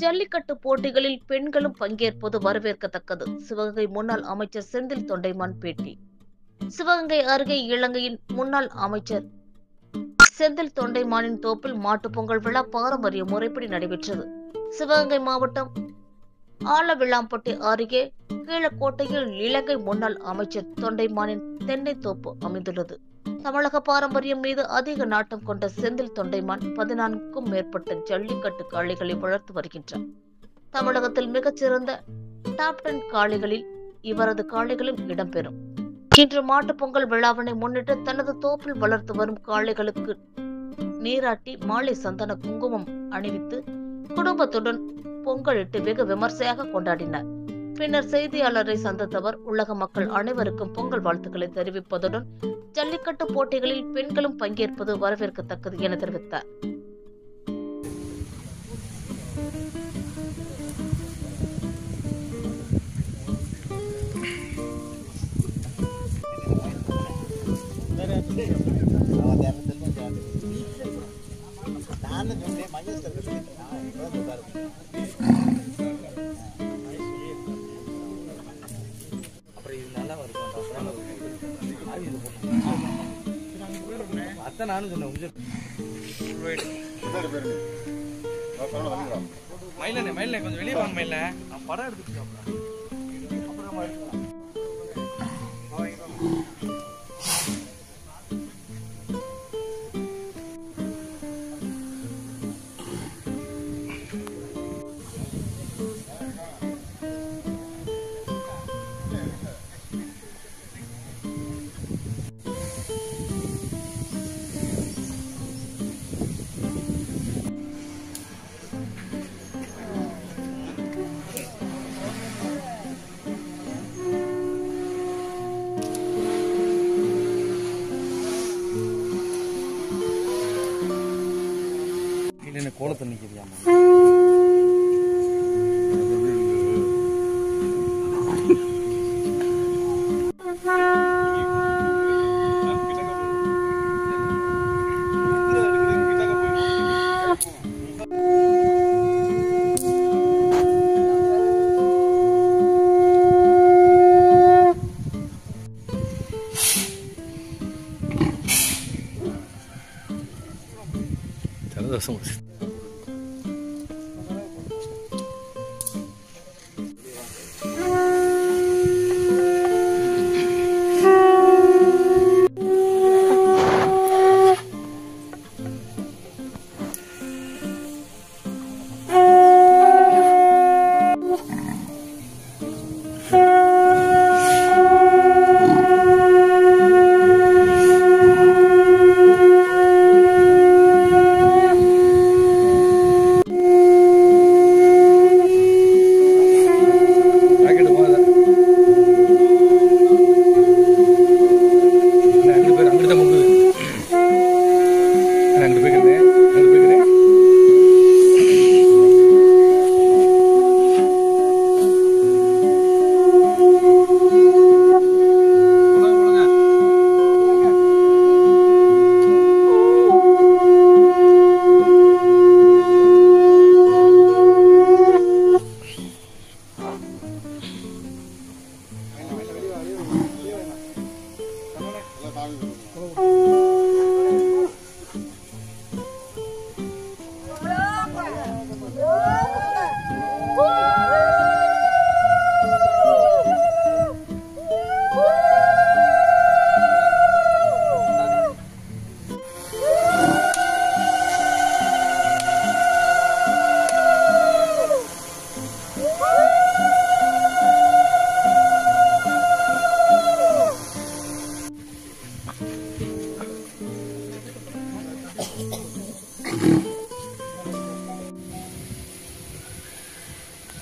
ஜல்லிக்கட்டு போட்டிகளில் பெண்களும் பங்கேற்பது வரவேற்கத்தக்கது. சிவகங்கை முன்னாள் அமைச்சர் செந்தில் தொண்டைமான் பேட்டி. சிவகங்கை அருகே இலங்கையின் முன்னாள் அமைச்சர் செந்தில் தொண்டைமானின் தோப்பில் மாட்டுப் பொங்கல் விழா பாரம்பரிய முறைப்படி நடைபெற்றது. சிவகங்கை மாவட்டம் ஆலவிளாம்பட்டி அருகே கீழக்கோட்டையில் இலங்கை முன்னாள் அமைச்சர் தொண்டைமானின் தென்னை தோப்பு அமைந்துள்ளது. தமிழக பாரம்பரியம் மீது அதிக நாட்டம் கொண்ட செந்தில் தொண்டைமான் 14க்கும் மேற்பட்ட ஜல்லிக்கட்டு காளைகளை வளர்த்து வருகின்றார். தமிழகத்தில் மிகச்சிறந்த டாப் 10 காளைகளில் இவரது காளைகளும் இடம்பெறும். இன்று மாட்டுப் பொங்கல் விழாவினை முன்னிட்டு தனது தோப்பில் வளர்த்து வரும் காளைகளுக்கு நீராட்டி மாலை சந்தன குங்குமம் அணிவித்து குடும்பத்துடன் பொங்கலிட்டு வெகு விமர்சையாக கொண்டாடினார். பின்னர் செய்தியாளரை சந்தித்தவர் உலக மக்கள் அனைவருக்கும் பொங்கல் வாழ்த்துக்களை தெரிவிப்பதுடன் ஜல்லிக்கட்டு போட்டிகளில் பெண்களும் பங்கேற்பது வரவேற்கத்தக்கது என தெரிவித்தார். நானும் சொன்னேன் மயில கொஞ்சம் வெளியே வாங்க மயில படம் எடுத்துட்டு கோலத்தை நிற்கிறியாமா ஜலதோஷம்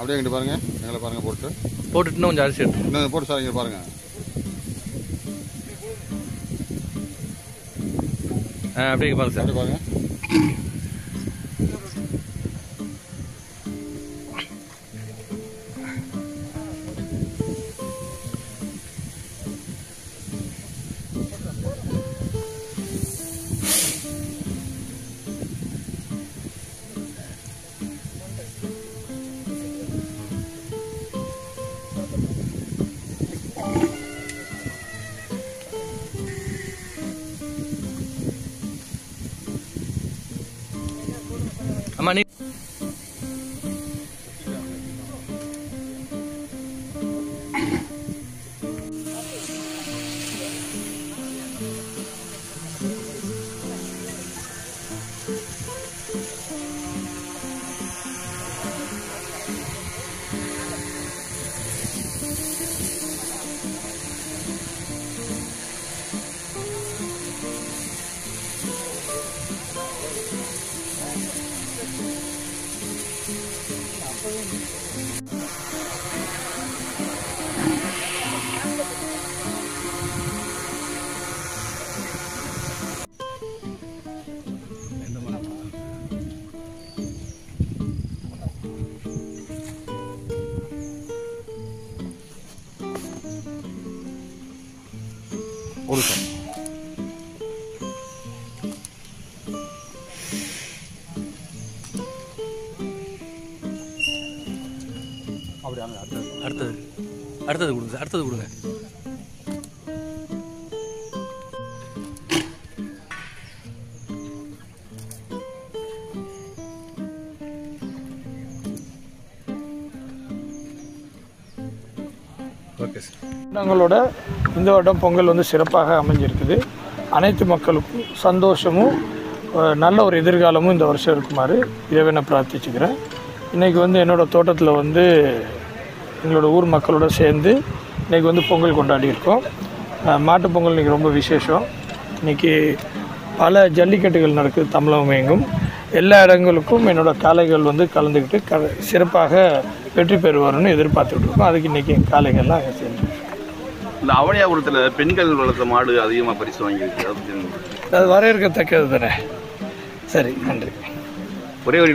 அப்படியே இங்கிட்டு பாருங்க, எங்களை பாருங்க, போட்டுட்டு இன்னும் கொஞ்சம் அரிசி எடுத்து இன்னும் போட்டு சார் இங்கே பாருங்க. அப்படியே பாருங்க சார், அப்படி பாருங்க. அம்மா நீ ஒரு சார் அடுத்தது அடுத்தது கொடுங்க சார், அடுத்தது கொடுங்க. Okay sir. எங்களோட இந்த வருடம் பொங்கல் வந்து சிறப்பாக அமைஞ்சிருக்குது. அனைத்து மக்களுக்கும் சந்தோஷமும் நல்ல ஒரு எதிர்காலமும் இந்த வருஷம் இருக்குமாறு இறைவனை பிரார்த்திச்சுக்கிறேன். இன்றைக்கி வந்து என்னோடய தோட்டத்தில் வந்து எங்களோட ஊர் மக்களோட சேர்ந்து இன்றைக்கி வந்து பொங்கல் கொண்டாடி இருக்கோம். மாட்டுப் பொங்கல் இன்றைக்கி ரொம்ப விசேஷம். இன்றைக்கி பல ஜல்லிக்கட்டுகள் நடக்குது தமிழகம் எங்கும். எல்லா இடங்களுக்கும் என்னோடய காளைகள் வந்து கலந்துக்கிட்டு சிறப்பாக வெற்றி பெறுவார்னு எதிர்பார்த்துட்டு இருக்கோம். அதுக்கு இன்றைக்கி என் காளைகள்லாம் சேர்ந்து இந்த அவனியாபுரத்தில் பெண்கள் வளர்த்த மாடு அதிகமாக பரிசு வாங்கியிருக்கு. அது வரவேற்கத்தக்கது தானே. சரி, நன்றி. ஒரே ஒரு